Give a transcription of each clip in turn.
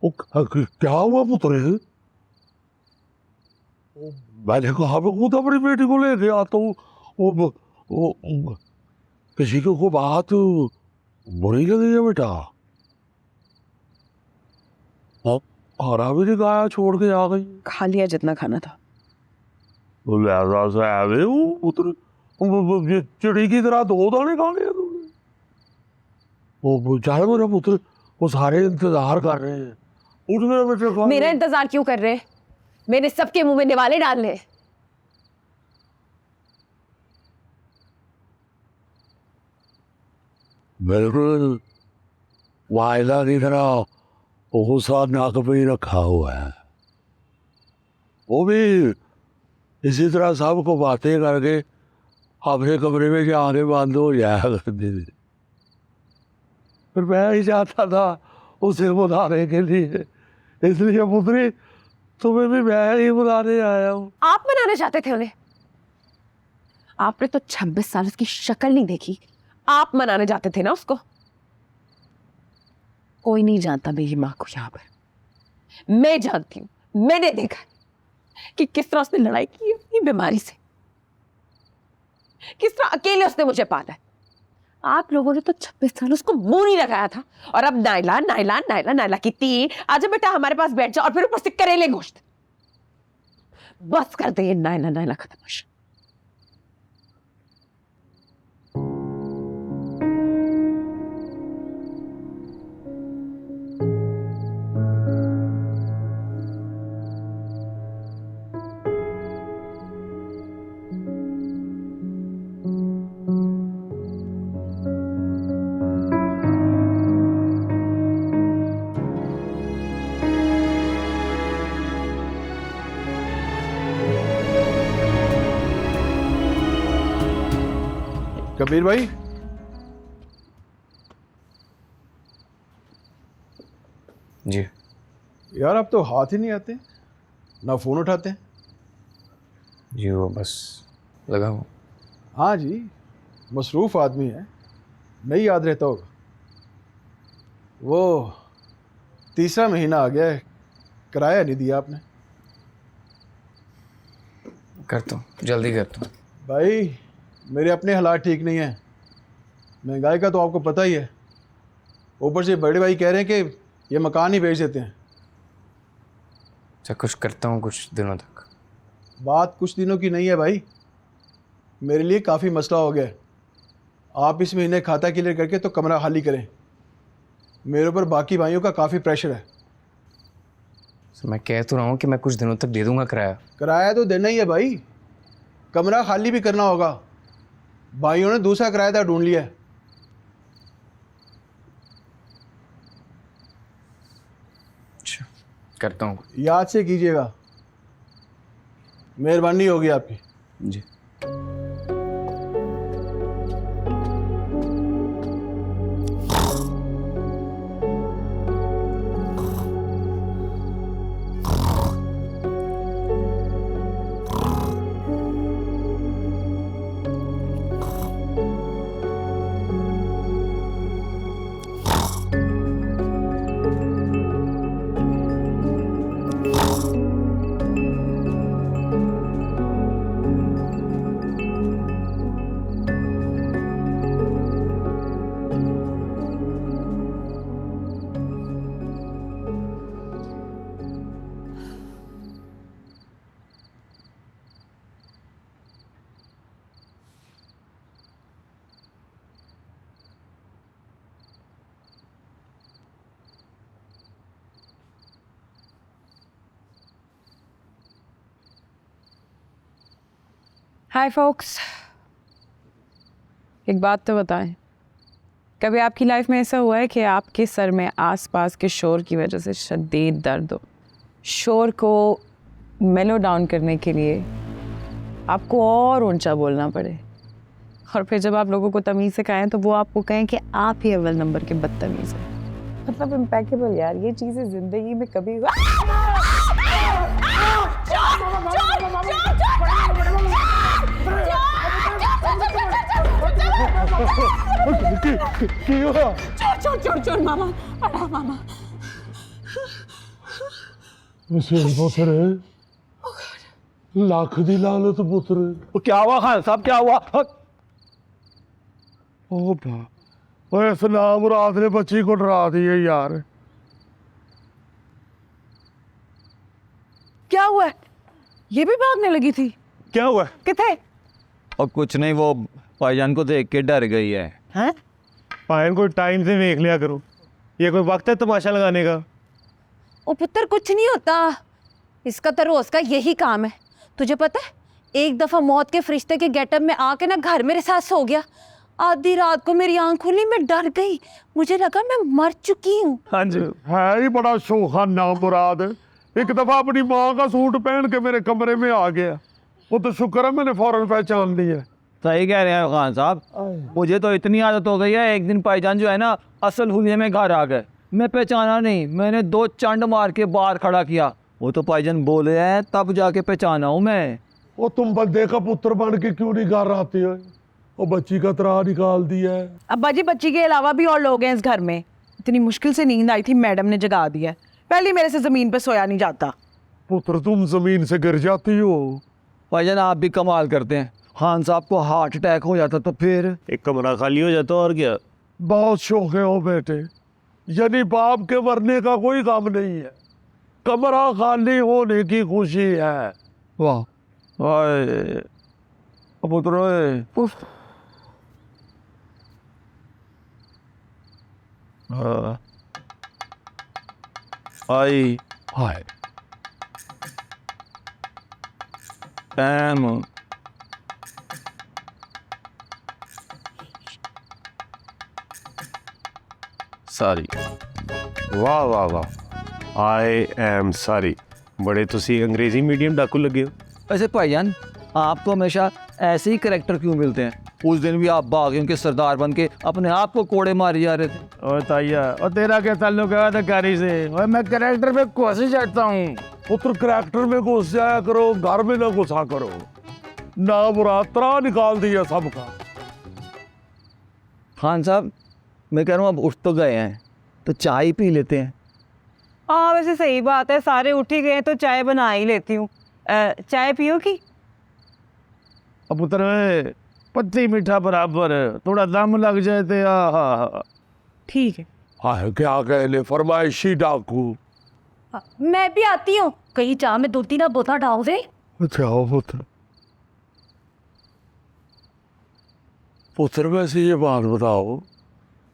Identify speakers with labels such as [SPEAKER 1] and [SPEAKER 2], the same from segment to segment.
[SPEAKER 1] क्या हुआ पुत्र? मैंने कहा मैं खुद अपनी बेटी को ले गया तो वो किसी को बात बुरी लगी है बेटा? हरा भी नहीं खाया, छोड़ के आ गई।
[SPEAKER 2] खा लिया जितना खाना था।
[SPEAKER 1] पुत्र चिड़ी की तरह 2 दाने खा लिए तुमने। वो जाए मेरा पुत्र, वो सारे इंतजार कर रहे हैं। उठ मेरा बेटे।
[SPEAKER 2] मेरा इंतजार क्यों कर रहे हैं? मैंने सबके मुंह में निवाले डालने।
[SPEAKER 1] बिल्कुल वायदा की तरह वो साथ नाक पे ही रखा हुआ है। वो भी इसी तरह सबको बातें करके अपने कमरे में जाके बंद हो जाया करती थी। फिर मैं ही चाहता था उसे बुलाने के लिए, इसलिए पुत्री तुम्हें भी मैं ही बुलाने आया हूँ।
[SPEAKER 2] आप मनाने चाहते थे उन्हें? आपने तो 26 साल उसकी शक्ल नहीं देखी, आप मनाने जाते थे ना उसको। कोई नहीं जानता मेरी माँ को यहाँ पर। मैं जानती हूँ, मैंने देखा कि किस तरह उसने लड़ाई की अपनी बीमारी से, किस तरह अकेले उसने मुझे पाला है। आप लोगों ने तो 26 साल उसको मुंह नहीं लगाया था, और अब नायला नायला नायला नायला की 3। आजा बेटा हमारे पास बैठ जा, और फिर ऊपर से करेले गोश्त। बस कर दे ये नायला नायला का तमाशा।
[SPEAKER 3] कबीर भाई,
[SPEAKER 4] जी
[SPEAKER 3] यार आप तो हाथ ही नहीं आते, ना फ़ोन उठाते।
[SPEAKER 4] जी वो बस लगा हूँ।
[SPEAKER 3] हाँ जी, मसरूफ़ आदमी है, नहीं याद रहता होगा। वो 3रा महीना आ गया है, किराया नहीं दिया आपने।
[SPEAKER 4] करता हूँ, जल्दी करता हूँ।
[SPEAKER 3] भाई मेरे अपने हालात ठीक नहीं है, महंगाई का तो आपको पता ही है। ऊपर से बड़े भाई कह रहे हैं कि ये मकान ही बेच देते हैं।
[SPEAKER 4] अच्छा कुछ करता हूँ कुछ दिनों तक।
[SPEAKER 3] बात कुछ दिनों की नहीं है भाई, मेरे लिए काफ़ी मसला हो गया है। आप इस महीने खाता क्लियर करके तो कमरा खाली करें। मेरे ऊपर बाकी भाइयों का काफ़ी प्रेशर है।
[SPEAKER 4] सर मैं कह तो रहा हूँ कि मैं कुछ दिनों तक दे दूँगा किराया।
[SPEAKER 3] किराया तो देना ही है भाई, कमरा खाली भी करना होगा। भाइयों ने दूसरा किराएदार ढूंढ लिया है।
[SPEAKER 4] अच्छा करता हूँ।
[SPEAKER 3] याद से कीजिएगा, मेहरबानी होगी आपकी।
[SPEAKER 4] जी
[SPEAKER 2] हाय फोक्स, एक बात तो बताएं, कभी आपकी लाइफ में ऐसा हुआ है कि आपके सर में आसपास के शोर की वजह से शदीद दर्द हो? शोर को मेलो डाउन करने के लिए आपको और ऊंचा बोलना पड़े, और फिर जब आप लोगों को तमीज़ से कहें तो वो आपको कहें कि आप ही अव्वल नंबर के बदतमीज़ हैं। मतलब इम्पैकेबल यार, ये चीज़ें ज़िंदगी में कभी चोर मामा,
[SPEAKER 1] वसीम पुत्र लाख दी लानत पुत्र।
[SPEAKER 5] वो क्या हुआ खान साहब, क्या हुआ?
[SPEAKER 1] ओ बा ओए इस नामुराद ने बच्ची को डरा दिए यार।
[SPEAKER 2] क्या हुआ है? ये भी भागने लगी थी?
[SPEAKER 5] क्या हुआ?
[SPEAKER 2] किथे?
[SPEAKER 6] और कुछ नहीं, वो भाईजान को देख के डर गई है।
[SPEAKER 2] हैं?
[SPEAKER 5] पायन को टाइम से देख लिया करो, ये कोई वक्त है तमाशा लगाने का?
[SPEAKER 7] ओ पुत्र कुछ नहीं होता, इसका तो रोज का यही काम है। तुझे पता है, एक दफा मौत के फरिश्ते के गेटअप में आके ना घर मेरे साथ सो गया। आधी रात को मेरी आंख खुली, मैं डर गई, मुझे लगा मैं मर चुकी हूँ।
[SPEAKER 5] हाँ जी।
[SPEAKER 1] है ही बड़ा शोखा नामुराद। एक दफा अपनी माँ का सूट पहन के मेरे कमरे में आ गया। वो तो शुक्र है मैंने फौरन पहचान लिया।
[SPEAKER 6] सही कह रहे हैं खान साहब, मुझे तो इतनी आदत हो गई है, एक दिन भाईजान जो है ना असल हुलिये में घर आ गए, मैं पहचाना नहीं, मैंने 2 चंड मार के बाहर खड़ा किया, वो तो भाईजान बोले हैं तब जाके पहचाना हूँ मैं।
[SPEAKER 1] वो तुम बंदे का पुत्र बन के क्यों नहीं घर आते हो? वो बच्ची का त्राह निकाल दिया है।
[SPEAKER 2] अब्बा जी, बच्ची के अलावा भी और लोग हैं इस घर में। इतनी मुश्किल से नींद आई थी, मैडम ने जगा दिया। पहले मेरे से जमीन पे सोया नहीं जाता।
[SPEAKER 1] पुत्र तुम जमीन से गिर जाती हो।
[SPEAKER 6] भाईजान आप भी कमाल करते हैं, खान साहब को हार्ट अटैक हो जाता तो फिर?
[SPEAKER 5] एक कमरा खाली हो जाता और क्या।
[SPEAKER 1] बहुत शौक है हो बेटे, यानी बाप के मरने का कोई गम नहीं है, कमरा खाली होने की खुशी है।
[SPEAKER 6] वाह ओए पुत्र ओए। हाँ। आई
[SPEAKER 1] हाय
[SPEAKER 6] एम
[SPEAKER 5] सारी वाह वाह वाह, आई एम सॉरी। बड़े तुसी अंग्रेजी मीडियम डाकू लगे हो।
[SPEAKER 6] वैसे भाईजान आपको हमेशा ऐसे ही करैक्टर क्यों मिलते हैं? उस दिन भी आप बागियों के सरदार बन के अपने आप को कोड़े मारे जा रहे थे।
[SPEAKER 5] और ताइया, और तेरा क्या ताल्लुक है अदाकारी से? और मैं कैरेक्टर में कोशिश जाता हूँ।
[SPEAKER 1] पुत्र करैक्टर में घुस जाया करो, घर में ना घुसा करो। नामुराद त्राह निकाल दिया सबका।
[SPEAKER 6] खान साहब मैं कह रहा हूँ अब उठ तो गए हैं तो चाय ही पी लेते हैं।
[SPEAKER 2] हाँ वैसे सही बात है, सारे उठ ही गए हैं तो चाय बना ही लेती हूँ। चाय पियो की?
[SPEAKER 5] अब पुत्र पत्ती मीठा बराबर, थोड़ा दम लग जाए तो आहा।
[SPEAKER 2] ठीक है।
[SPEAKER 1] हाय क्या कहले फरमाइशी डाकू।
[SPEAKER 7] मैं भी आती हूँ, कहीं चाह में 2-3 बोतल डाल दे।
[SPEAKER 1] अच्छा हो पुत्र। पुत्र वैसे ये बात बताओ,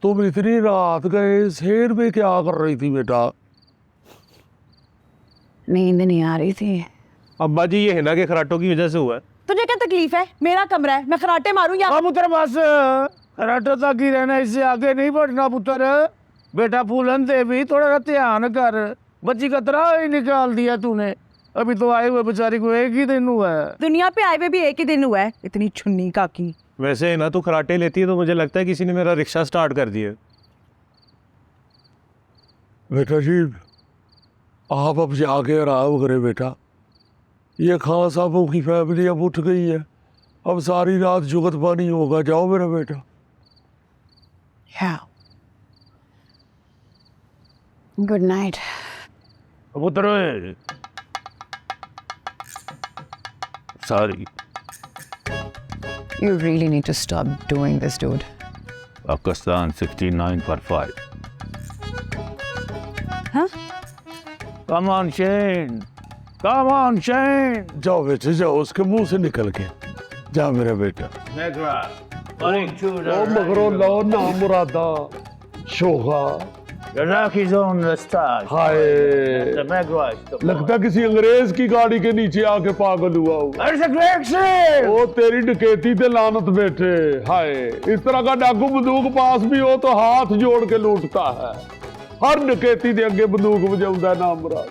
[SPEAKER 1] तुम इतनी रात गए शेर में क्या कर रही थी बेटा?
[SPEAKER 2] नींद नहीं आ रही थी।
[SPEAKER 5] अब्बा जी ये हिना के खराटों की वजह से हुआ है।
[SPEAKER 2] तुझे क्या तकलीफ है? मेरा कमरा है, मैं खराटे मारूं या?
[SPEAKER 5] अब पुत्र बस खराटों तक ही रहना, इससे आगे नहीं बढ़ना पुत्र। बेटा फूलन दे भी थोड़ा ध्यान कर, बच्ची का त्राह ही निकाल दिया तूने। अभी तो आए हुए बेचारी को 1 ही दिन हुआ है।
[SPEAKER 2] दुनिया पे आए हुए भी 1 ही दिन हुआ है, इतनी छुन्नी काकी।
[SPEAKER 5] वैसे ना तू खराटे लेती है तो मुझे लगता है किसी ने मेरा रिक्शा स्टार्ट कर दिया।
[SPEAKER 1] बेटा जी आप अब जाके आराम करें बेटा। ये खान साहबों की फैमिली अब उठ गई है, अब सारी रात जुगत पानी होगा। जाओ मेरा बेटा।
[SPEAKER 2] Good night.
[SPEAKER 5] पुत्र sorry.
[SPEAKER 2] You really need to stop doing this, dude.
[SPEAKER 6] Pakistan 69 for 5।
[SPEAKER 2] हाँ?
[SPEAKER 5] Come on Shane, come on Shane.
[SPEAKER 1] जाओ बेटे जाओ, उसके मुंह से निकल के जा मेरा बेटा। ओ मगरो लो ना मुरादा शोखा। हाय लगता किसी अंग्रेज की गाड़ी के नीचे आके पागल हुआ हो। ओ तेरी डकैती ते लानत बेटे। हाय इस तरह का डाकू बंदूक पास भी हो तो हाथ जोड़ के लूटता है। हर डकैती दे अगे बंदूक बजाउंदा नाम मुराद।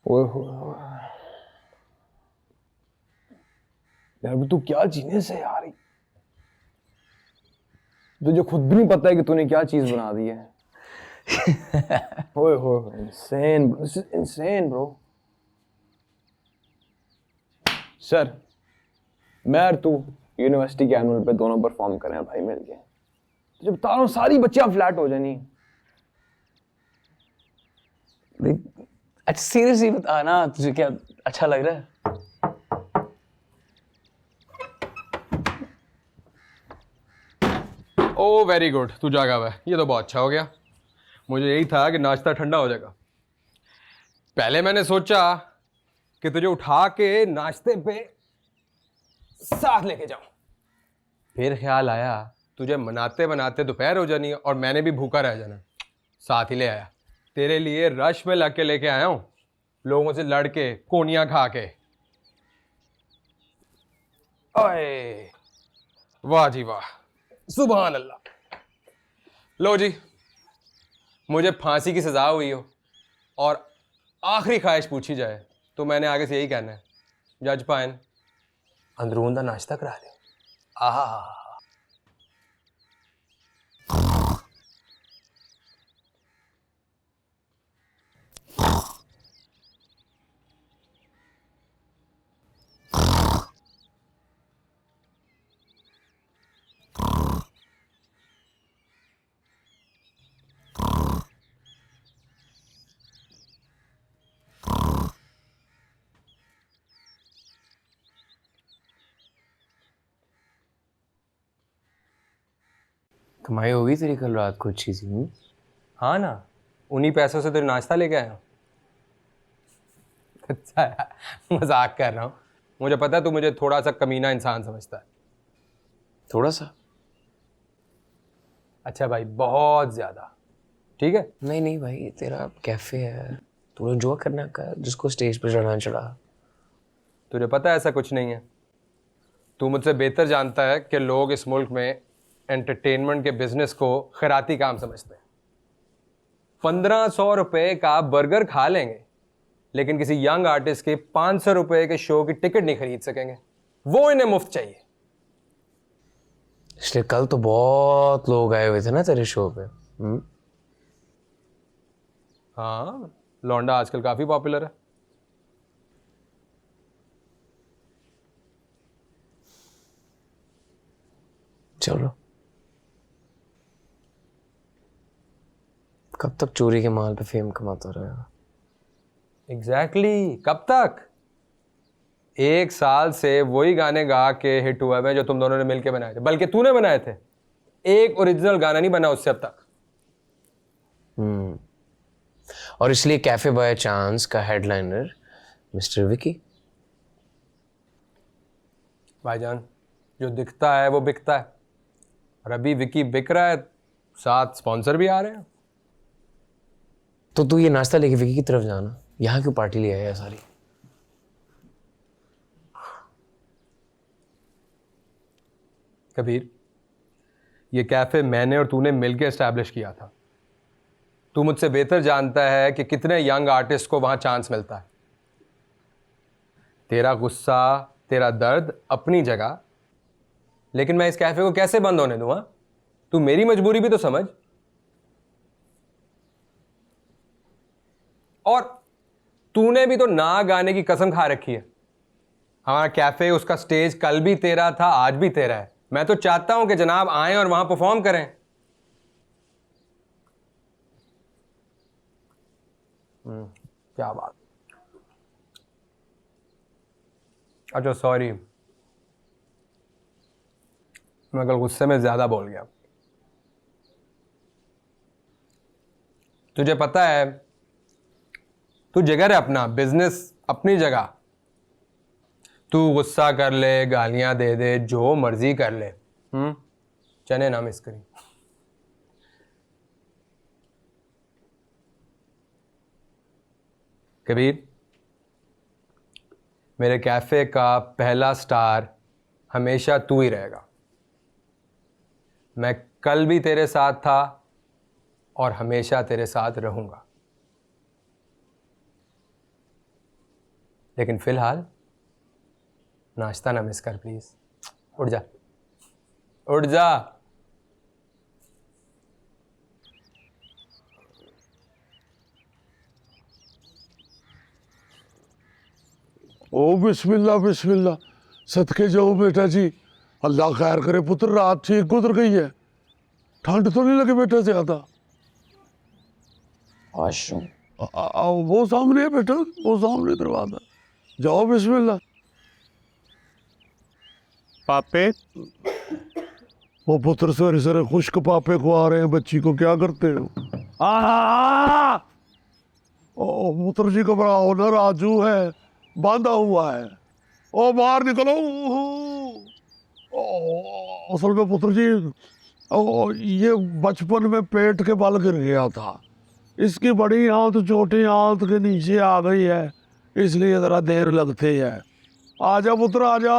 [SPEAKER 4] ओए हो यार, तू क्या जीने से यार, तुझे खुद भी नहीं पता है कि तूने क्या चीज बना दी है। ओए हो, इंसेन ब्रो। सर, मैं और तू यूनिवर्सिटी के एनुअल पे दोनों परफॉर्म करें भाई मिलके। तुझे बता रहा हूँ सारी बच्चियां फ्लैट हो जानी।
[SPEAKER 8] अच्छा सीरियसली बता ना, तुझे क्या अच्छा लग रहा है?
[SPEAKER 9] ओ वेरी गुड, तू जागा हुआ है, ये तो बहुत अच्छा हो गया। मुझे यही था कि नाश्ता ठंडा हो जाएगा। पहले मैंने सोचा कि तुझे उठा के नाश्ते पे साथ लेके जाऊं, फिर ख्याल आया तुझे मनाते मनाते दोपहर हो जानी है और मैंने भी भूखा रह जाना, साथ ही ले आया। तेरे लिए रश में लग के लेके आया हूं, लोगों से लड़ के कोनियां खा के। ओए वाह जी वाह, सुभान अल्लाह। लो जी, मुझे फांसी की सजा हुई हो और आखिरी ख्वाहिश पूछी जाए तो मैंने आगे से यही कहना है, जज पाइन अंदरून का नाश्ता करा दे। आहा,
[SPEAKER 8] कमाई होगी तेरी कल रात को अच्छी सी?
[SPEAKER 9] हाँ ना, उन्हीं पैसों से तो नाश्ता लेके आया हूँ। अच्छा यार, मजाक कर रहा हूँ। मुझे पता है तू मुझे थोड़ा सा कमीना इंसान समझता है।
[SPEAKER 8] थोड़ा सा?
[SPEAKER 9] अच्छा भाई, बहुत ज़्यादा। ठीक है,
[SPEAKER 8] नहीं नहीं भाई, तेरा कैफे है, तूने जो करना कर, जिसको स्टेज पर चढ़ाना चढ़ा।
[SPEAKER 9] तुझे पता है ऐसा कुछ नहीं है। तू मुझसे बेहतर जानता है कि लोग इस मुल्क में एंटरटेनमेंट के बिजनेस को खैराती काम समझते हैं। 1500 रुपये का बर्गर खा लेंगे, लेकिन किसी यंग आर्टिस्ट के 500 रुपये के शो की टिकट नहीं खरीद सकेंगे। वो इन्हें मुफ्त चाहिए।
[SPEAKER 8] इसलिए कल तो बहुत लोग आए हुए थे ना तेरे शो पे।
[SPEAKER 9] हाँ, लौंडा आजकल काफ़ी पॉपुलर है।
[SPEAKER 8] चलो, कब तक चोरी के माल पे फेम कमाता रहेगा?
[SPEAKER 9] एग्जैक्टली, कब तक? 1 साल से वही गाने गा के हिट हुआ है जो तुम दोनों ने मिलके बनाए थे, बल्कि तूने बनाए थे। एक ओरिजिनल गाना नहीं बना उससे अब तक।
[SPEAKER 8] और इसलिए कैफे बाय चांस का हेडलाइनर मिस्टर विकी।
[SPEAKER 9] भाईजान, जो दिखता है वो बिकता है, और अभी विकी बिक रहा है, साथ स्पॉन्सर भी आ रहे हैं।
[SPEAKER 8] तो तू ये नाश्ता लेके विकी की तरफ जाना, यहाँ क्यों पार्टी ले आया सारी?
[SPEAKER 9] कबीर, ये कैफे मैंने और तूने मिलकर एस्टैब्लिश किया था। तू मुझसे बेहतर जानता है कि कितने यंग आर्टिस्ट को वहां चांस मिलता है। तेरा गुस्सा, तेरा दर्द अपनी जगह, लेकिन मैं इस कैफे को कैसे बंद होने दूं? तू मेरी मजबूरी भी तो समझ। और तूने भी तो ना गाने की कसम खा रखी है। हमारा कैफे, उसका स्टेज कल भी तेरा था, आज भी तेरा है। मैं तो चाहता हूं कि जनाब आए और वहां परफॉर्म करें। क्या बात। अच्छा सॉरी, मैं कल गुस्से में ज्यादा बोल गया। तुझे पता है, तू जगह है अपना, बिजनेस अपनी जगह। तू गुस्सा कर ले, गालियां दे दे, जो मर्जी कर ले, चने ना मिस करी। कबीर, मेरे कैफे का पहला स्टार हमेशा तू ही रहेगा। मैं कल भी तेरे साथ था और हमेशा तेरे साथ रहूंगा।
[SPEAKER 8] लेकिन फ़िलहाल नाश्ता ना मिस कर प्लीज़। उठ जा, उठ जा।
[SPEAKER 1] ओ बिस्मिल्लाह बिस्मिल्लाह, सदके जाओ बेटा जी, अल्लाह खैर करे पुत्र, रात ठीक गुजर गई है, ठंड तो नहीं लगी बेटा ज़्यादा?
[SPEAKER 2] वॉशरूम।
[SPEAKER 1] वो सामने है बेटा, वो सामने दरवाजा, जाओ बिस्मिल्लाह।
[SPEAKER 5] पापे
[SPEAKER 1] वो पुत्र सवेरे सवेरे खुश्क पापे को आ रहे हैं, बच्ची को क्या करते हो? ओ पुत्र जी घबराओ ना, राजू है, बांधा हुआ है, ओ बाहर निकलो। ओ असल में पुत्र जी, ओ ये बचपन में पेट के बल गिर गया था, इसकी बड़ी आंत छोटी आंत के नीचे आ गई है, इसलिए ज़रा देर लगती है। आजा पुत्र आजा।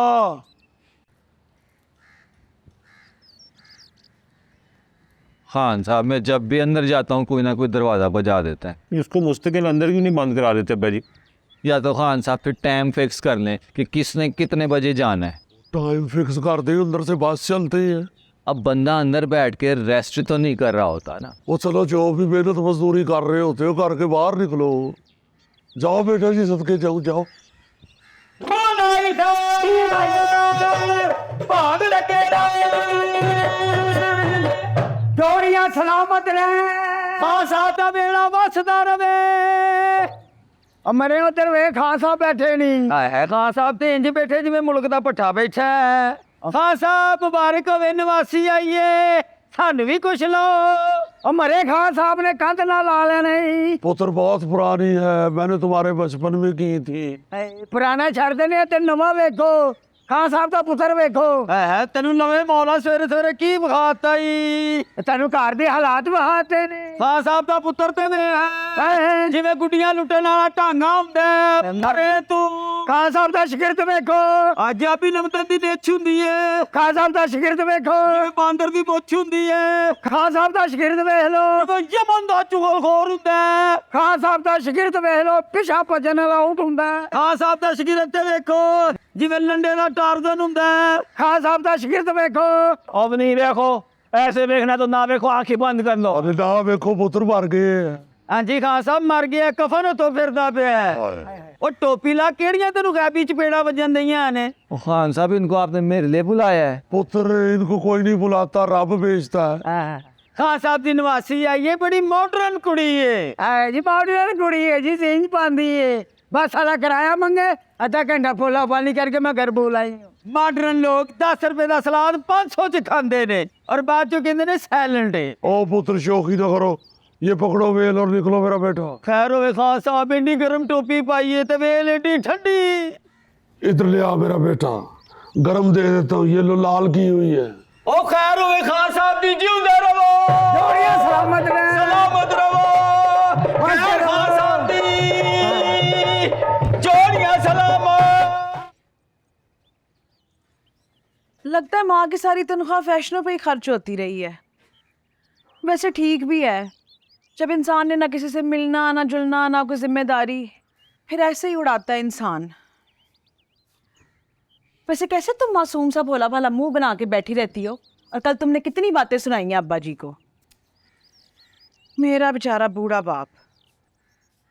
[SPEAKER 6] खान साहब, मैं जब भी अंदर जाता हूँ कोई ना कोई दरवाज़ा बजा देता है।
[SPEAKER 5] इसको मुस्तकिल अंदर क्यों नहीं बंद करा देते अब्बा जी?
[SPEAKER 6] या तो खान साहब फिर टाइम फिक्स कर लें कि किसने कितने बजे जाना है।
[SPEAKER 1] टाइम फिक्स कर दे, अंदर से बस चलती है।
[SPEAKER 6] अब बंदा अंदर बैठ के रेस्ट तो नहीं कर रहा होता ना।
[SPEAKER 1] वो चलो जो भी मेहनत मजदूरी कर रहे होते हो करके बाहर निकलो, जाओ बेटा जी, सदके जाओ जाओ।
[SPEAKER 5] जोड़ियां सलामत रहे, खान साहब दा बेड़ा वसदा रवे। मरे उधर वे खान साहब बैठे नहीं है, खान साहब तो इंज बैठे जिवें मुल्क दा पट्ठा बैठा है। खान साहब मुबारक होवे, नवासी आइए, सानू भी कुछ लो। मरे खान साहब ने कंध ना ला लेने।
[SPEAKER 1] पुत्र बहुत पुरानी है, मैंने तुम्हारे बचपन में की थी।
[SPEAKER 5] पुराना छड़ देने ते नवा वेखो, खान साहब दा पुत्र वेखो। है तेनू नवे मौला सवेरे सवेरे की विखाता ही, तेनू घर दे हालात विखाते ने। खान साहब दा पुत्र ते है जिवें गुड्डियां लुटन वाला ढांगा हुंदा। अरे तू खान साहब दा शिगिरद वेखो, अज आपी नमतन दी नेछ हुंदी है। खान साहब दा शिगिरद वेखो, जिवें बांदर दी मुੱਛ हुंदी है। खान साहब दा शिगिरद वेख लो, यमन दा चुगलखोर हुंदा। खान साहब दा शिगिरद वेख लो, पिछा भजन वाला ऊंट हुंदा। खान साहब दा शिगिरद ते वेखो जिवें लंडे दा टारजन हुंदा। खान साहब दा शिगिरद वेखो। अब नहीं देखो, ऐसे देखना तो ना देखो, आंखें बंद कर लो।
[SPEAKER 1] अरे ना देखो, पुत्र मर गए।
[SPEAKER 5] हाँ जी, खान साहब मर गया, कफन तो फिरदा पिया है। और टोपी ला केड़ियां तेनू गैबी चपेड़ा वजन दईयां ने।
[SPEAKER 6] खान साहब, इनको आपने मेरे लिए बुलाया है?
[SPEAKER 1] पुत्र इनको कोई नहीं बुलाता, रब भेजता है।
[SPEAKER 5] खान साहब दी नवासी आई है, बड़ी मॉडर्न कुड़ी है जी, मॉडर्न कुड़ी है जी, जींस पांदी है, बस साला किराया मंगे, आधा घंटा फुला पानी करके मैं घर बुलाई। मॉडर्न लोग 10 रुपए का सलाद 500 च खाते ने और बाद चो कहते ने सैलेंट है।
[SPEAKER 1] ओ पुत्र शौकी ना करो, ये पकड़ो वेल और निकलो मेरा बेटा।
[SPEAKER 5] खैर होवे खान साहब, इतनी गर्म टोपी पाई है तो वेल इतनी ठंडी।
[SPEAKER 1] इधर ले आ मेरा बेटा, गरम दे देता हूँ, ये लो लाल की हुई है।
[SPEAKER 5] ओ खैर होवे खान साहब दी, जिंदे रहो, जोड़ियां सलामत रहे, सलामत रहो। खैर खान साहब दी, जोड़ियां सलामत।
[SPEAKER 2] लगता है माँ की सारी तनख्वाह फैशनों पे ही खर्च होती रही है। वैसे ठीक भी है, जब इंसान ने ना किसी से मिलना, ना जुलना, ना कोई जिम्मेदारी, फिर ऐसे ही उड़ाता है इंसान। वैसे कैसे तुम मासूम सा भोला भाला मुंह बना के बैठी रहती हो, और कल तुमने कितनी बातें सुनाई हैं अब्बा जी को। मेरा बेचारा बूढ़ा बाप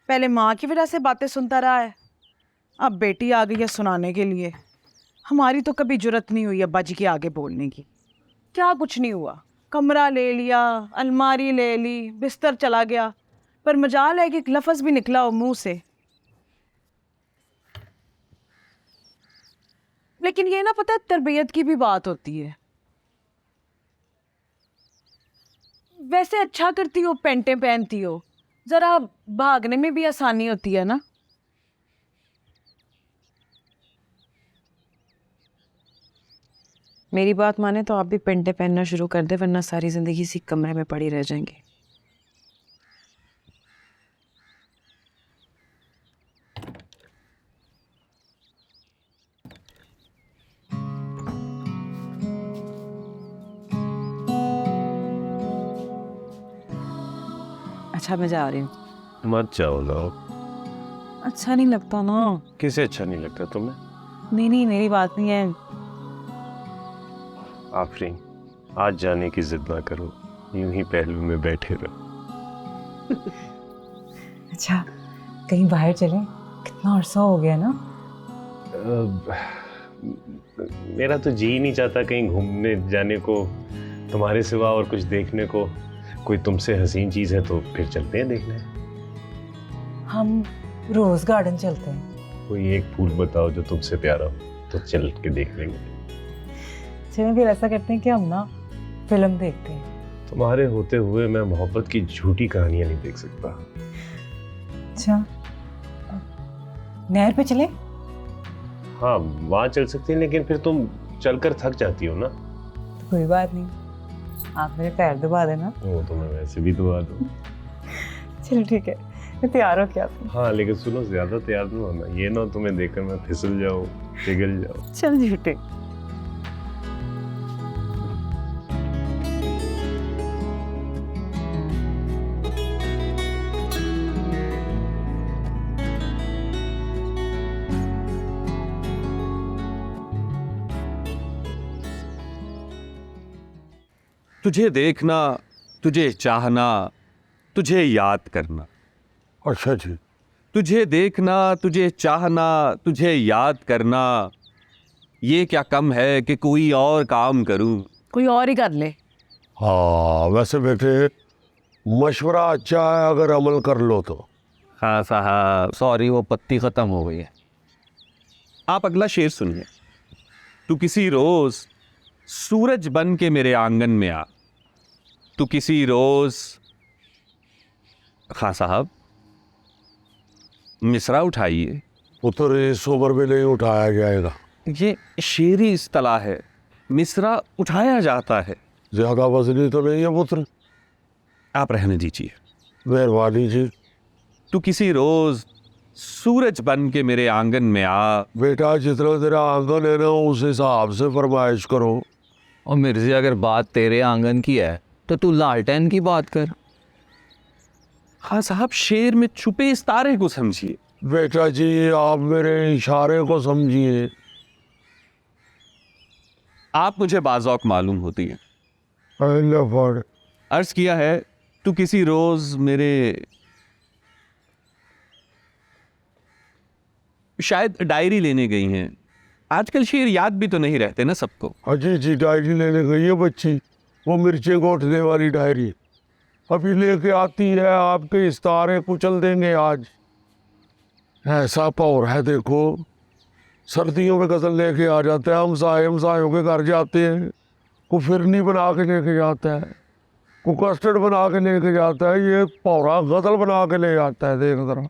[SPEAKER 2] पहले माँ की वजह से बातें सुनता रहा है, अब बेटी आ गई है सुनाने के लिए। हमारी तो कभी जुर्रत नहीं हुई अब्बा जी के आगे बोलने की। क्या कुछ नहीं हुआ, कमरा ले लिया, अलमारी ले ली, बिस्तर चला गया, पर मजाल है कि एक लफ्ज़ भी निकला हो मुंह से। लेकिन ये ना पता है, तरबियत की भी बात होती है। वैसे अच्छा करती हो, पेंटें पहनती हो, ज़रा भागने में भी आसानी होती है ना। मेरी बात माने तो आप भी पेंटें पहनना शुरू कर दे, वरना सारी ज़िंदगी इसी कमरे में पड़ी रह जाएंगे। अच्छा, मैं जा रही हूँ।
[SPEAKER 5] मत जाओ लोग,
[SPEAKER 2] अच्छा नहीं लगता ना।
[SPEAKER 10] किसे अच्छा नहीं लगता तुम्हें?
[SPEAKER 2] नहीं नहीं, मेरी बात नहीं है।
[SPEAKER 10] आफरीन, आज जाने की जिद ना करो, यूं ही पहलू में बैठे रहो।
[SPEAKER 2] अच्छा, कहीं बाहर चलें? कितना अरसा हो गया ना।
[SPEAKER 10] मेरा तो जी नहीं चाहता कहीं घूमने जाने को, तुम्हारे सिवा और कुछ देखने को। कोई तुमसे हसीन चीज़ है तो फिर चलते हैं देखने।
[SPEAKER 2] हम रोज गार्डन चलते हैं।
[SPEAKER 10] कोई एक फूल बताओ जो तुमसे प्यारा हो, तो चल के देख लेंगे।
[SPEAKER 2] चलो फिर ऐसा करते हैं कि हम ना फिल्म देखते हैं।
[SPEAKER 10] तुम्हारे होते हुए मैं मोहब्बत की झूठी कहानियां नहीं देख सकता।
[SPEAKER 2] अच्छा, नहर पे चले?
[SPEAKER 10] हाँ, वहाँ चल सकते हैं, लेकिन फिर तुम चलकर थक जाती हो ना।
[SPEAKER 2] तो कोई बात नहीं, आप मेरे पैर दबा देना।
[SPEAKER 10] वो तो मैं वैसे भी दुआ दूँ।
[SPEAKER 2] चलो ठीक है, मैं तैयार हो क्या?
[SPEAKER 10] हाँ, लेकिन सुनो, ज्यादा तैयार नहीं होना, ये ना तुम्हें देखकर मैं फिसल जाऊँ, पिघल जाऊँ।
[SPEAKER 2] चल झूठे।
[SPEAKER 6] तुझे देखना, तुझे चाहना, तुझे याद करना।
[SPEAKER 1] अच्छा जी।
[SPEAKER 6] तुझे देखना, तुझे चाहना, तुझे याद करना, ये क्या कम है कि कोई और काम करूं।
[SPEAKER 2] कोई और ही कर ले।
[SPEAKER 1] हाँ, वैसे बेटे मशवरा अच्छा है अगर अमल कर लो तो।
[SPEAKER 6] हाँ साहब, सॉरी, वो पत्ती ख़त्म हो गई है। आप अगला शेर सुनिए। तू किसी रोज़ सूरज बन के मेरे आंगन में आ, तू किसी रोज़। हाँ साहब, मिसरा उठाइए।
[SPEAKER 1] पुत्र इस उम्र में नहीं उठाया जाएगा।
[SPEAKER 6] ये शेरी इस्तिलाह है, मिसरा उठाया जाता है।
[SPEAKER 1] ज्यादा वजनी तो नहीं है पुत्र।
[SPEAKER 6] आप रहने दीजिए।
[SPEAKER 1] मेहरबानी जी।
[SPEAKER 6] तू किसी रोज़ सूरज बन के मेरे आंगन में आ।
[SPEAKER 1] बेटा जितना तेरा आंगन है ना उस हिसाब से फरमाइश करो।
[SPEAKER 6] और मिर्ज़े, अगर बात तेरे आंगन की है तो तू लालटेन की बात कर। हाँ साहब, शेर में छुपे इस तारे को समझिए।
[SPEAKER 1] बेटा जी आप मेरे इशारे को समझिए।
[SPEAKER 6] आप मुझे बाज़ौक मालूम होती है।
[SPEAKER 1] अल्लाह फड़।
[SPEAKER 6] अर्ज़ किया है, तू किसी रोज़ मेरे, शायद डायरी लेने गई हैं। आजकल शेर याद भी तो नहीं रहते ना सबको।
[SPEAKER 1] अजी जी डायरी लेने गई है बच्ची, वो मिर्चें गोटने वाली डायरी अभी लेके आती है। आपके इस तारे कुचल देंगे आज। ऐसा पौर है देखो, सर्दियों में गजल लेके आ जाता है, हमसायों के घर जाते हैं, को फिरनी बना के लेके जाता है, को कस्टर्ड बना के लेके जाता है, ये पौरा गजल बना के ले जाता है। देख जरा।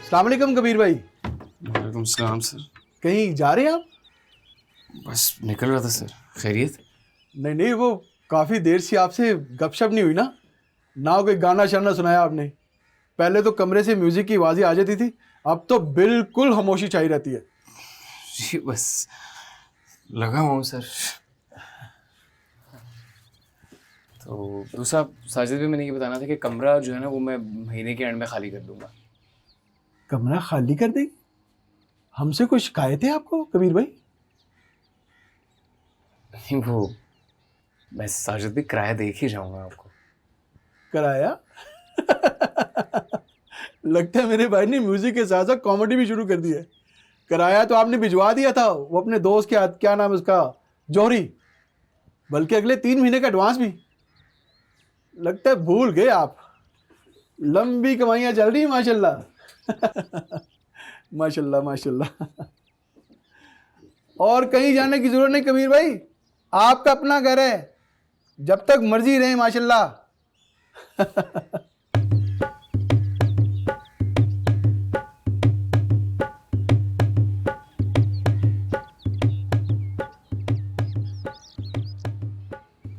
[SPEAKER 3] अस्सलाम वालेकुम कबीर भाई।
[SPEAKER 11] वालेकुम सलाम सर।
[SPEAKER 3] कहीं जा रहे हैं आप?
[SPEAKER 11] बस निकल रहा था सर। खैरियत?
[SPEAKER 3] नहीं नहीं, वो काफ़ी देर से आपसे गपशप नहीं हुई ना, ना कोई गाना शाना सुनाया आपने। पहले तो कमरे से म्यूज़िक की आवाज़ें आ जाती थी, अब तो बिल्कुल खामोशी चाहिए रहती है।
[SPEAKER 11] जी बस लगा हुआ हूँ सर। तो दूसरा साजिद भी मैंने ये बताना था कि कमरा जो है ना वो मैं महीने के एंड में खाली कर दूंगा।
[SPEAKER 3] कमरा खाली कर देंगे? हमसे कुछ शिकायत है आपको कबीर भाई?
[SPEAKER 11] नहीं, वो मैं साजिद भी किराया देख ही जाऊंगा आपको।
[SPEAKER 3] कराया? लगता है मेरे भाई ने म्यूजिक के साथ साथ कॉमेडी भी शुरू कर दी है। कराया तो आपने भिजवा दिया था वो अपने दोस्त के हाथ, क्या नाम है उसका, जौहरी, बल्कि अगले 3 महीने का एडवांस भी। लगता है भूल गए आप। लंबी कमाइयाँ चल रही हैं माशाल्लाह। माशाल्लाह माशाल्लाह। और कहीं जाने की ज़रूरत नहीं कबीर भाई, आपका अपना घर है, जब तक मर्जी रहे माशाल्लाह।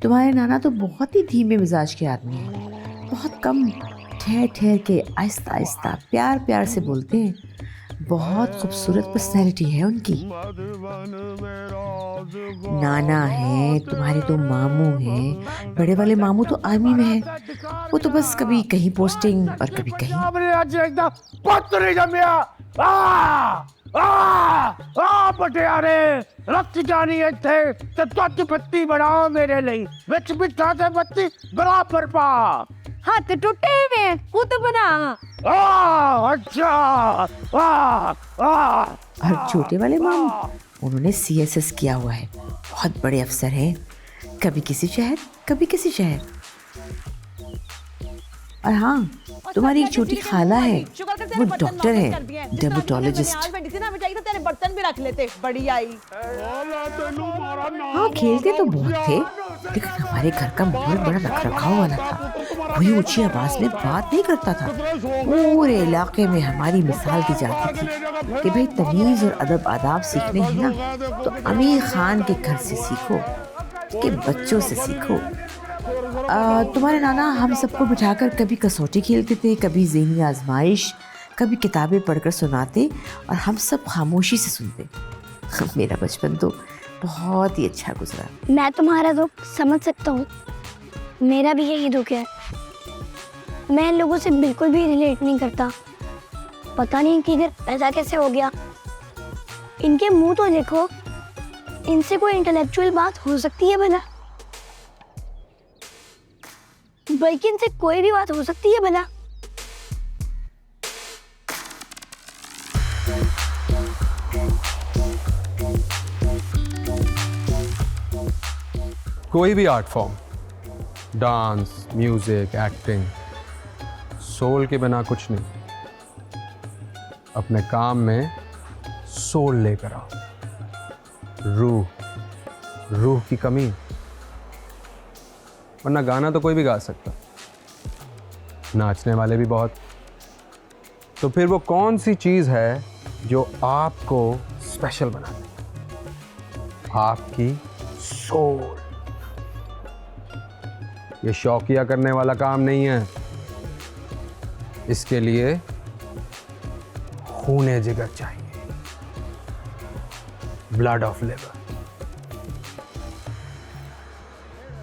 [SPEAKER 12] तुम्हारे नाना तो बहुत ही धीमे मिजाज के आदमी हैं, बहुत कम ठहर ठहर के आहिस्ता आहिस्ता प्यार प्यार से बोलते हैं। बहुत खूबसूरत पर्सनैलिटी है उनकी। नाना है, तुम्हारे दो मामू हैं, बड़े वाले मामू तो आर्मी में है, वो तो बस कभी कहीं पोस्टिंग और कभी कहीं।
[SPEAKER 5] पटियारे रख जानी इत्थे ते तुझ पत्ती बनाओ मेरे लिए, विच बिठा ते पत्ती बराबर पा।
[SPEAKER 7] हाथ टूटे हुए हैं, वो तो बना।
[SPEAKER 5] अच्छा।
[SPEAKER 12] और छोटे वाले मामू, उन्होंने CSS किया हुआ है, बहुत बड़े अफसर हैं, कभी किसी शहर कभी किसी शहर। और हाँ, तुम्हारी एक छोटी खाला है, वो डॉक्टर है, डर्मेटोलॉजिस्ट।
[SPEAKER 7] बर्तन भी रख लेते, बड़ी आई।
[SPEAKER 12] हाँ, खेलते तो बहुत थे, लेकिन हमारे घर का माहौल बड़ा रखरखाव वाला था। कोई ऊंची आवाज में बात नहीं करता था। पूरे इलाके में हमारी मिसाल दी जाती थी कि भाई तमीज और अदब आदाब सीखने हैं ना, तो अमीर खान के घर से सीखो, के बच्चों से सीखो। तुम्हारे नाना हम सबको बिठाकर कभी कसौटी खेलते थे, कभी ज़हनी आजमाइश, कभी किताबें पढ़कर सुनाते और हम सब खामोशी से सुनते। मेरा बचपन तो बहुत ही अच्छा गुजरा।
[SPEAKER 13] मैं तुम्हारा दुख समझ सकता हूँ, मेरा भी यही दुख है। मैं इन लोगों से बिल्कुल भी रिलेट नहीं करता। पता नहीं इनकी घर पैदा कैसे हो गया। इनके मुंह तो देखो, इनसे कोई इंटेलेक्चुअल बात हो सकती है भला? बल्कि इनसे कोई भी बात हो सकती है भला?
[SPEAKER 9] कोई भी art form, dance, music, acting, soul के बिना कुछ नहीं। अपने काम में सोल लेकर आओ, रूह की कमी, वरना गाना तो कोई भी गा सकता, नाचने वाले भी बहुत। तो फिर वो कौन सी चीज़ है जो आपको स्पेशल बनाती है? आपकी सोल। ये शौकिया करने वाला काम नहीं है, इसके लिए खूने जिगर चाहिए, ब्लड ऑफ लिवर।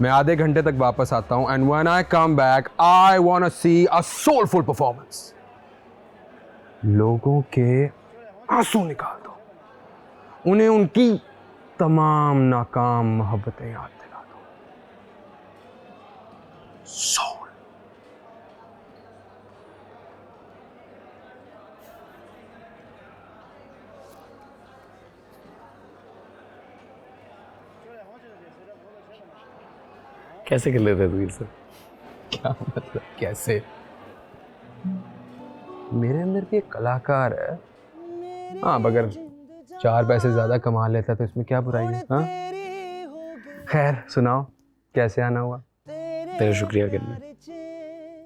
[SPEAKER 9] मैं आधे घंटे तक वापस आता हूं, and when I come back I want to see a soulful performance. लोगों के आंसू निकाल दो, उन्हें उनकी तमाम नाकाम मोहब्बतें याद दिला दो। सोल।
[SPEAKER 11] कैसे कर लेते तू ये सब?
[SPEAKER 9] क्या मतलब कैसे? मेरे अंदर भी एक कलाकार है। हाँ, अगर 4 पैसे ज्यादा कमा लेता तो इसमें क्या बुराई है? हाँ, खैर सुनाओ, कैसे आना हुआ?
[SPEAKER 11] तेरा शुक्रिया करना।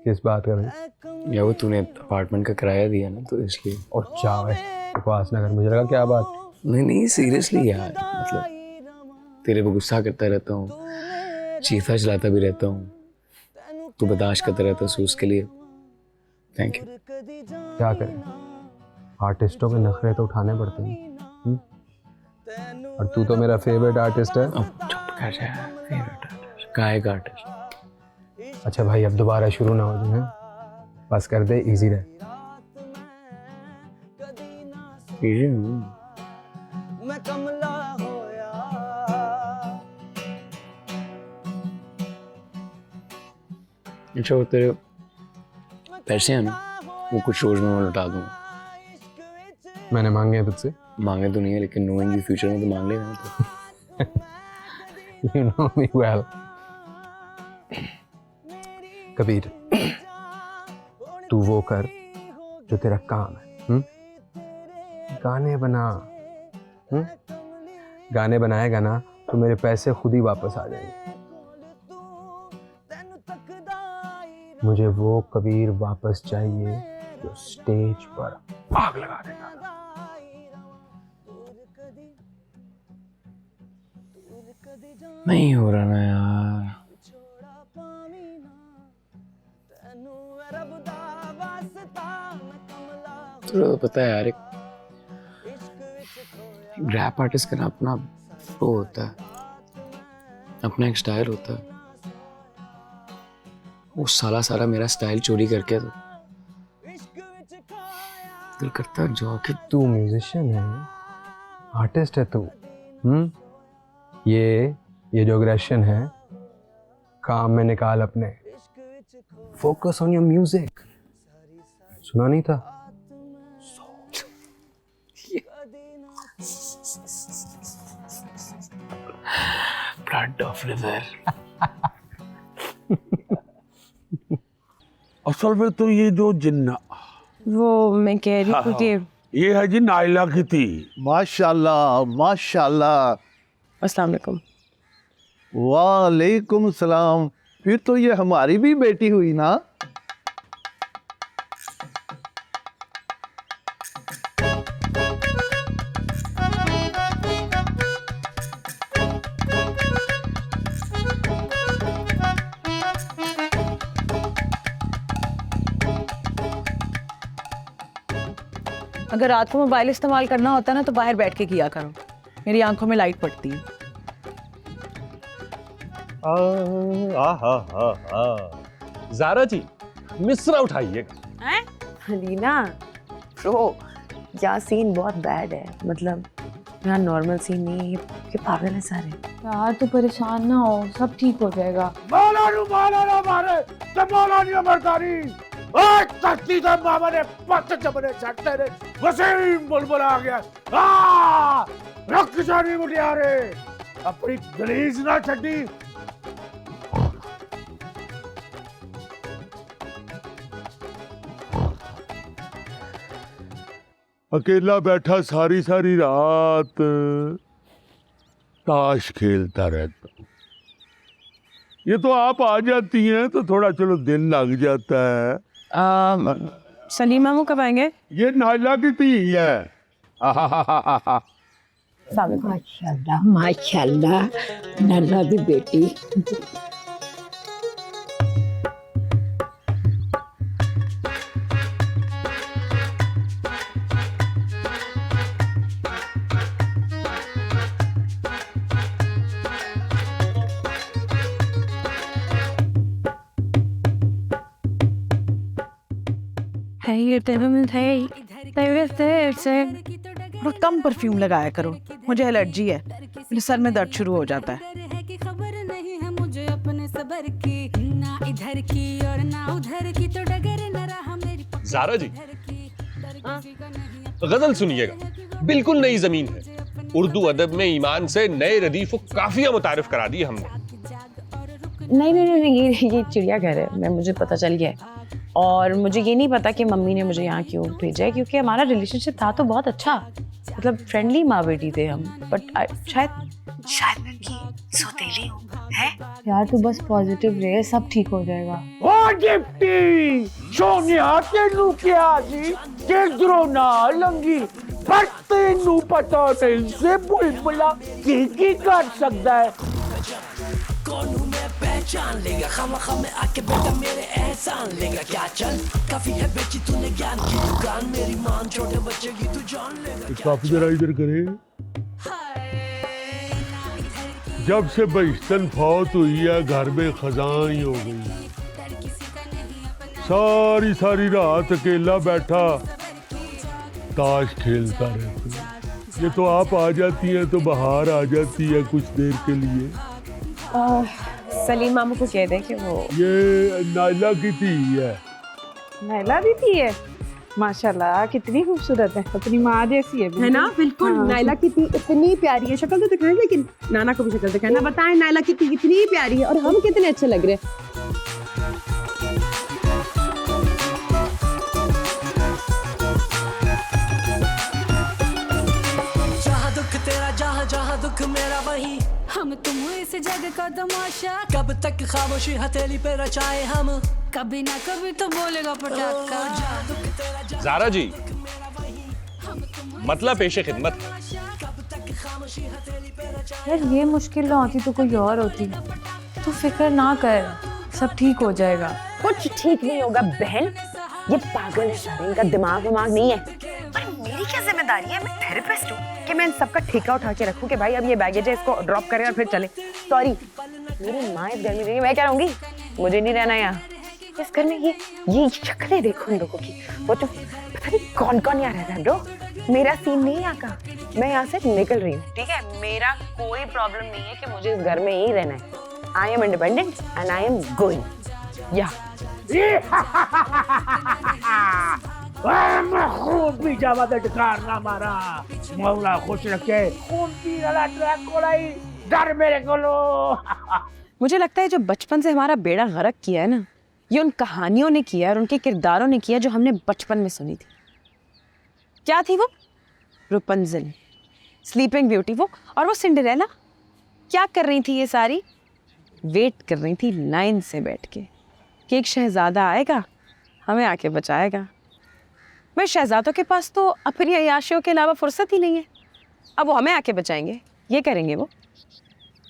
[SPEAKER 9] किस बात का भाई?
[SPEAKER 11] या वो तूने अपार्टमेंट का किराया दिया ना, तो इसलिए।
[SPEAKER 9] और चाव है बकवास ना कर, मुझे लगा क्या बात।
[SPEAKER 11] नहीं सीरियसली यार, मतलब तेरे पे गुस्सा करता रहता हूँ, चीथा चलाता भी रहता हूँ, तू बर्दाश्त करता रहता है, उसके लिए थैंक यू।
[SPEAKER 9] क्या करें, आर्टिस्टों के नखरे तो उठाने पड़ते हैं। और तू तो मेरा फेवरेट आर्टिस्ट है।
[SPEAKER 11] अब चुप कर जा, फेवरेट आर्टिस्ट, गायक आर्टिस्ट।
[SPEAKER 9] अच्छा भाई, अब दोबारा शुरू ना हो जाए, बस कर दे, इजी रहे।
[SPEAKER 11] अच्छा, वो तेरे पैसे हैं ना, वो कुछ रोज में मैं लौटा दूंगा।
[SPEAKER 9] मैंने मांगे हैं तुझसे?
[SPEAKER 11] मांगे तो नहीं है, लेकिन नोइंग यू फ्यूचर में तो मांग लेना तो।
[SPEAKER 9] You know me well. Kabir, तू वो कर जो तेरा काम है। गाने बना। गाने बनाएगा ना तो मेरे पैसे खुद ही वापस आ जाएंगे। मुझे वो कबीर वापस चाहिए जो स्टेज पर आग लगा देता।
[SPEAKER 11] नहीं हो रहा ना यार। तो पता है यार, एक रैप आर्टिस्ट का ना अपना फ्लो होता है, अपना एक स्टाइल होता है। वो साला सारा मेरा स्टाइल चोरी करके तो दिल करता है जो कि
[SPEAKER 9] तू म्यूजिशियन है, आर्टिस्ट है तू। ये जो अग्रेशन है, काम में निकाल अपने। Focus on your music. सुना नहीं था?
[SPEAKER 11] Blood of river.
[SPEAKER 1] असल में तो ये जो जिन्ना,
[SPEAKER 2] वो मैं कह रही हूँ कि
[SPEAKER 1] ये है जी नाइला की थी।
[SPEAKER 5] माशाल्लाह माशाल्लाह।
[SPEAKER 2] अस्सलाम वालेकुम।
[SPEAKER 5] वालेकुम सलाम। फिर तो ये हमारी भी बेटी हुई ना।
[SPEAKER 2] अगर रात को मोबाइल इस्तेमाल करना होता ना तो बाहर बैठ के किया करो, मेरी आंखों में लाइट पड़ती है।
[SPEAKER 10] ज़ारा जी मिस्रा उठाइएगा।
[SPEAKER 12] अलीना प्रो, यहाँ सीन बहुत बैड है। मतलब यहाँ नॉर्मल सीन नहीं, ये पागल है सारे।
[SPEAKER 2] यार तू परेशान ना हो, सब ठीक हो जाएगा।
[SPEAKER 5] माला ना मारे तो माला नहीं मरदारी। तस्ती तो मामा ने पत्ते चबने छटते रे, वसीम बुलबुल आ गया। रख जानी मुटियारे, अपनी दलीज ना छड़ी।
[SPEAKER 1] अकेला बैठा सारी सारी रात ताश खेलता रहता हूँ। ये तो आप आ जाती हैं तो थोड़ा चलो दिन लग जाता है।
[SPEAKER 2] सलीम मामू कब आएंगे?
[SPEAKER 1] ये नाइला की थी है।
[SPEAKER 12] माशाल्लाह माशाल्लाह, नन्ना दी बेटी।
[SPEAKER 2] बहुत कम परफ्यूम लगाया करो, मुझे एलर्जी है, मेरे सर में दर्द शुरू हो जाता है।
[SPEAKER 10] ज़ारा जी गजल सुनिएगा, बिल्कुल नई जमीन है। उर्दू अदब में ईमान से नए रदीफ को काफिया मुतारिफ करा दी हमने।
[SPEAKER 2] नहीं, ये चिड़ियाघर है, मैं मुझे पता चल गया है। और मुझे ये नहीं पता कि मम्मी ने मुझे यहाँ क्यों भेजा है, क्योंकि हमारा रिलेशनशिप था तो बहुत अच्छा, मतलब फ्रेंडली माँ बेटी थे हम। बट शायद मैं उनकी सौतेली हूँ, है? यार तू बस पॉजिटिव रहे, सब ठीक हो जाएगा।
[SPEAKER 5] ओ गिफ्टी सोनिया तेनू क्या जी किधरों ना लंगी, पर तेनू पता नहीं से बुलबुला की कर सकता है।
[SPEAKER 14] कौन हूँ मैं पहचान लेगा, खामखा में आके बेटा मेरे एहसान लेगा। क्या चल काफी है बेची तूने ज्ञान की दुकान, मेरी मान छोटे बच्चे की तू जान लेगा।
[SPEAKER 1] काफी जरा इधर करे। जब से बहिश्तन फौत हुई है घर में खजां ही हो गई। सारी सारी रात अकेला बैठा ताश खेलता रहता। ये तो आप आ जाती हैं तो बाहर आ जाती है कुछ देर के लिए।
[SPEAKER 2] सलीम मामू को कह दे कि वो
[SPEAKER 1] ये नाइला की थी है।
[SPEAKER 15] नाइला भी थी है, माशाल्लाह कितनी खूबसूरत है, अपनी माँ जैसी है ना। बिल्कुल हाँ। नाइला कितनी इतनी प्यारी है, शक्ल तो दिखाएं लेकिन नाना को भी शक्ल दिखाना। बताएं नाइला कितनी कितनी प्यारी है और हम कितने अच्छे लग रहे हैं।
[SPEAKER 14] हम तुम इस जग का तमाशा, कब तक खामोशी हथेली पे रचाए हम, कभी ना कभी तो बोलेगा पटाखा।
[SPEAKER 16] ज़ारा जी, मतलब पेशे खिदमत है।
[SPEAKER 2] यार ये मुश्किल ना होती तो कोई और होती। तू फिक्र ना कर, सब ठीक हो जाएगा।
[SPEAKER 12] कुछ ठीक नहीं होगा बहन, ये पागल है सारे, इनका दिमाग नहीं है। पर मेरी क्या जिम्मेदारी है, मैं थेरेपिस्ट हूँ, कि मैं इन सबका ठेका उठा के रखूँ कि भाई अब ये बैगेज है, इसको ड्रॉप करें और फिर चले। सॉरी, मेरी माँ इस घर में रहेगी, मैं क्या रहूंगी, मुझे नहीं रहना यहाँ इस घर में। ये शक्लें देखो इन लोगों की, वो तो पता नहीं कौन कौन यहाँ रहता है। ब्रो मेरा सीन नहीं यहाँ का, मैं यहाँ से निकल रही हूँ, ठीक है। मेरा कोई प्रॉब्लम नहीं है कि मुझे इस घर में ही रहना है। I am independent and I am going. या
[SPEAKER 5] मैं खूब भी जावा डकार ना मारा, मौला खुश रखे, खून पी वाला ड्रैकुला ही डर मेरे को लो।
[SPEAKER 2] मुझे लगता है जो बचपन से हमारा बेड़ा गर्क किया है ना, ये उन कहानियों ने किया और उनके किरदारों ने किया जो हमने बचपन में सुनी थी। क्या थी वो? रुपंजल, स्लीपिंग ब्यूटी, वो और वो सिंड्रेला। क्या कर रही थी ये सारी? वेट कर रही थी लाइन से बैठ के कि एक शहजादा आएगा, हमें आके बचाएगा। मैं शहजादों के पास तो अपनी अय्याशियों के अलावा फुर्सत ही नहीं है। अब वो हमें आके बचाएंगे, ये करेंगे वो।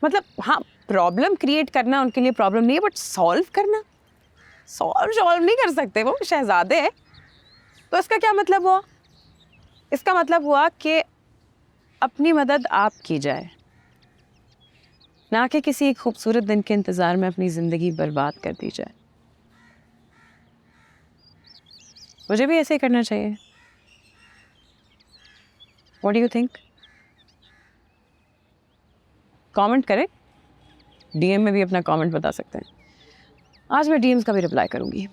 [SPEAKER 2] मतलब हाँ, प्रॉब्लम क्रिएट करना उनके लिए प्रॉब्लम नहीं है, बट सॉल्व करना, सॉल्व नहीं कर सकते, वो शहजादे हैं। तो इसका क्या मतलब हुआ? इसका मतलब हुआ कि अपनी मदद आप की जाए, ना कि किसी एक खूबसूरत दिन के इंतज़ार में अपनी ज़िंदगी बर्बाद कर दी जाए। मुझे भी ऐसे ही करना चाहिए। What do you think? Comment करें, डीएम में भी अपना कमेंट बता सकते हैं। आज मैं डीएम्स का भी रिप्लाई करूंगी।